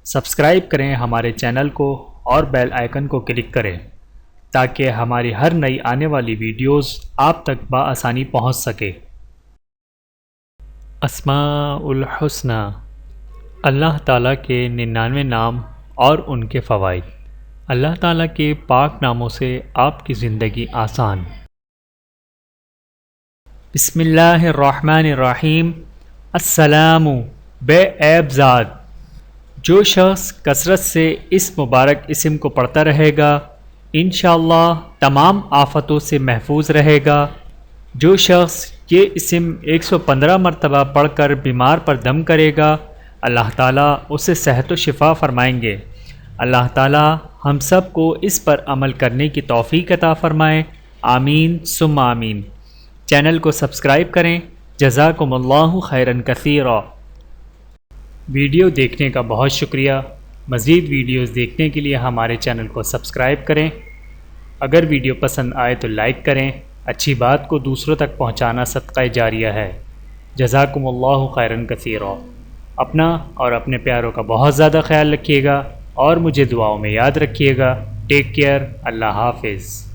Subscribe کریں ہمارے channel کو اور بیل آئیکن کو کلک کریں تاکہ ہماری ہر نئی آنے والی ویڈیوز آپ تک بآسانی پہنچ سکے۔ اسماء الحسنی، اللہ تعالیٰ کے 99 نام اور ان کے فوائد۔ اللہ تعالیٰ کے پاک ناموں سے آپ کی زندگی آسان۔ بسم اللہ الرحمن الرحیم۔ السلام، بے عیب ذات۔ جو شخص کثرت سے اس مبارک اسم کو پڑھتا رہے گا انشاءاللہ تمام آفتوں سے محفوظ رہے گا۔ جو شخص یہ اسم 115 مرتبہ پڑھ کر بیمار پر دم کرے گا اللہ تعالیٰ اسے صحت و شفا فرمائیں گے۔ اللہ تعالیٰ ہم سب کو اس پر عمل کرنے کی توفیق عطا فرمائے، آمین ثم آمین۔ چینل کو سبسکرائب کریں۔ جزاکم اللہ خیرا کثیرا۔ ویڈیو دیکھنے کا بہت شکریہ۔ مزید ویڈیوز دیکھنے کے لیے ہمارے چینل کو سبسکرائب کریں۔ اگر ویڈیو پسند آئے تو لائک کریں۔ اچھی بات کو دوسروں تک پہنچانا صدقہ جاریہ ہے۔ جزاکم اللہ خیرا کثیرا۔ اپنا اور اپنے پیاروں کا بہت زیادہ خیال رکھیے گا اور مجھے دعاؤں میں یاد رکھیے گا۔ Take care. اللہ حافظ۔